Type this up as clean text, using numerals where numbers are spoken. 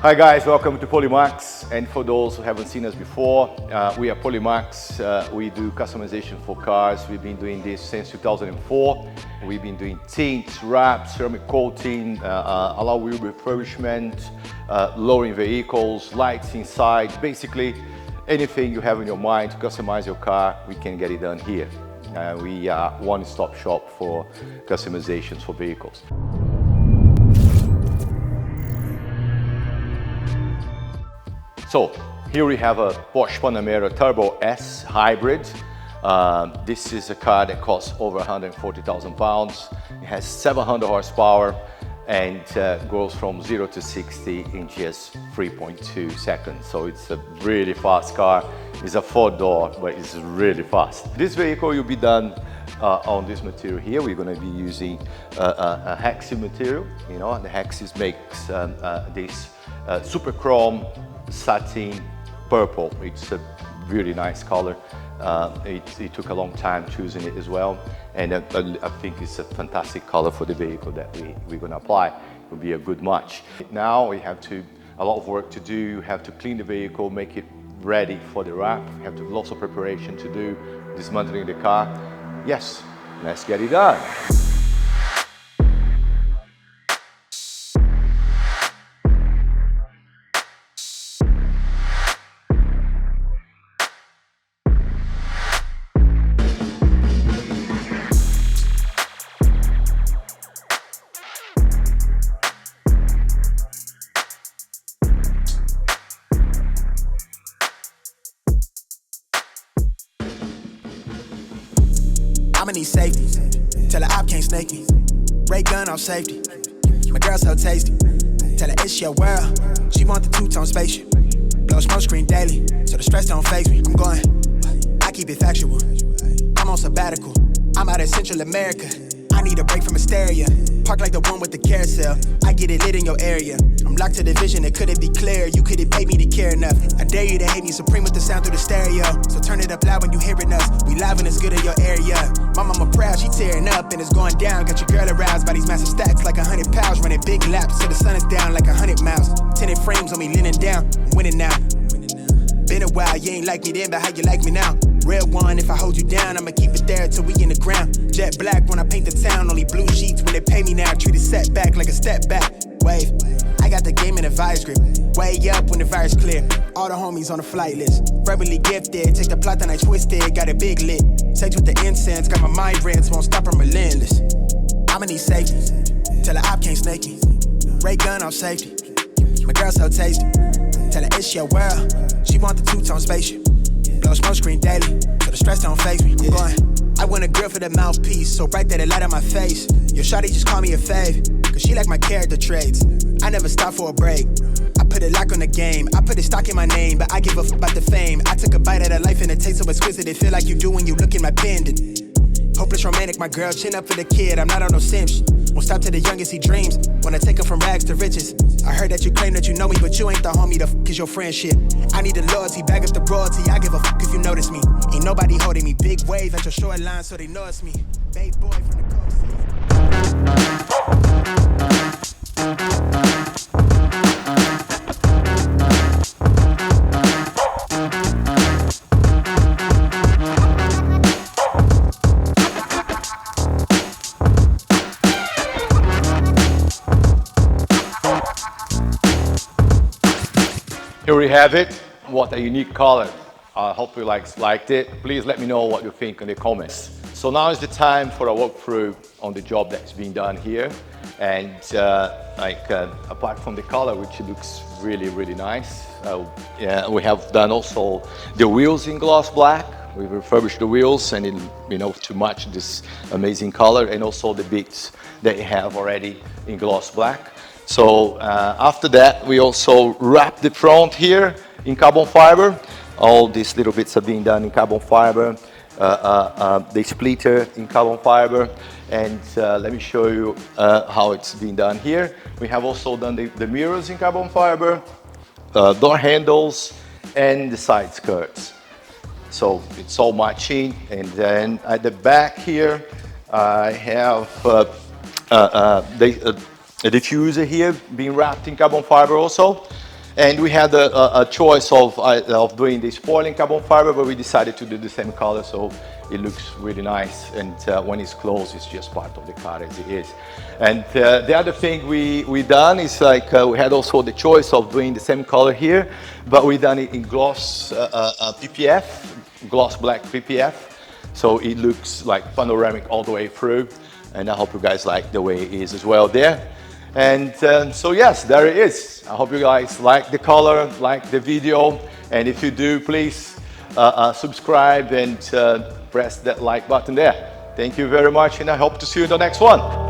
Hi guys, welcome to Polymax, and for those who haven't seen us before, we are Polymax. We do customization for cars. We've been doing this since 2004. We've been doing tints, wraps, ceramic coating, alloy wheel refurbishment, lowering vehicles, lights inside, basically anything you have in your mind to customize your car, we can get it done here. We are one-stop shop for customizations for vehicles. So here we have a Porsche Panamera Turbo S Hybrid. This is a car that costs over 140,000 pounds. It has 700 horsepower and goes from 0 to 60 in just 3.2 seconds. So it's a really fast car. It's a 4-door, but it's really fast. This vehicle will be done on this material here. We're going to be using a HEXIS material. You know, the HEXIS makes this super chrome satin purple. It's a really nice color. It took a long time choosing it as well, and I think it's a fantastic color for the vehicle that we're going to apply. It will be a good match. Now we have a lot of work to do. You have to clean the vehicle, make it ready for the wrap. We have lots of preparation to do, dismantling the car. Yes, let's get it done. I'ma need safety, tell her I can't snake me. Ray gun off safety, my girl so tasty. Tell her it's your world, she want the two-tone spaceship. Blow smoke screen daily, so the stress don't faze me. I'm going, I keep it factual. I'm on sabbatical, I'm out in Central America. I need a break from hysteria. Park like the one with the carousel. I get it lit in your area. I'm locked to the vision, it couldn't be clear. You couldn't pay me to care enough. I dare you to hate me supreme with the sound through the stereo. So turn it up loud when you hearing us. We live and it's good in your area. My mama proud, she tearing up and it's going down. Got your girl aroused by these massive stacks like 100 pounds. Running big laps till the sun is down like 100 miles. Tinted frames on me leaning down. I'm winning now. Been a while, you ain't like me then, but how you like me now? Real one, if I hold you down, I'ma keep it there till we in the ground. Jet black when I paint the town, only blue sheets when they pay me now. Treat it setback like a step back. Wave, I got the game in a vice grip. Way up when the virus clear. All the homies on the flight list. Verbally gifted, take the plot and I twist it. Got it big lit. Sex with the incense, got my mind rents, won't stop, I'm relentless. I'ma need safety, tell her I can't snake me. Ray gun off safety, my girl so tasty. Tell her it's your world, she want the two-tone spaceship. Blow smoke screen daily, so the stress don't faze me. I'm going, I want a grill for the mouthpiece, so bright that it light on my face. Your shawty just call me a fave, cause she like my character traits. I never stop for a break, I put a lock on the game. I put a stock in my name, but I give a f about the fame. I took a bite of that life and it tastes so exquisite. It feel like you do when you look in my pendant. Hopeless romantic, my girl, chin up for the kid. I'm not on no simps. Won't stop to the youngest he dreams. Wanna take him from rags to riches. I heard that you claim that you know me, but you ain't the homie, the f is your friendship. I need the loyalty, back up the royalty. I give a f if you notice me. Ain't nobody holding me. Big wave at your shoreline, so they know it's me. Babe boy from the coast. Here we have it. What a unique color. I hope you liked it. Please let me know what you think in the comments. So now is the time for a walkthrough on the job that's being done here. And apart from the color, which looks really, really nice, yeah, we have done also the wheels in gloss black. We refurbished the wheels and to match this amazing color, and also the bits that you have already in gloss black. So after that, we also wrapped the front here in carbon fiber. All these little bits are being done in carbon fiber. The splitter in carbon fiber. And let me show you how it's being done here. We have also done the mirrors in carbon fiber, door handles, and the side skirts. So it's all matching. And then at the back here, I have a diffuser here being wrapped in carbon fiber also. And we had a choice of doing the spoiling carbon fiber, but we decided to do the same color, so it looks really nice. And when it's closed, it's just part of the car as it is. And the other thing we done is like we had also the choice of doing the same color here, but we done it in gloss PPF, gloss black PPF. So it looks like panoramic all the way through. And I hope you guys like the way it is as well there. And so yes, there it is. I hope you guys like the color, like the video. And if you do, please subscribe and press that like button there. Thank you very much, and I hope to see you in the next one.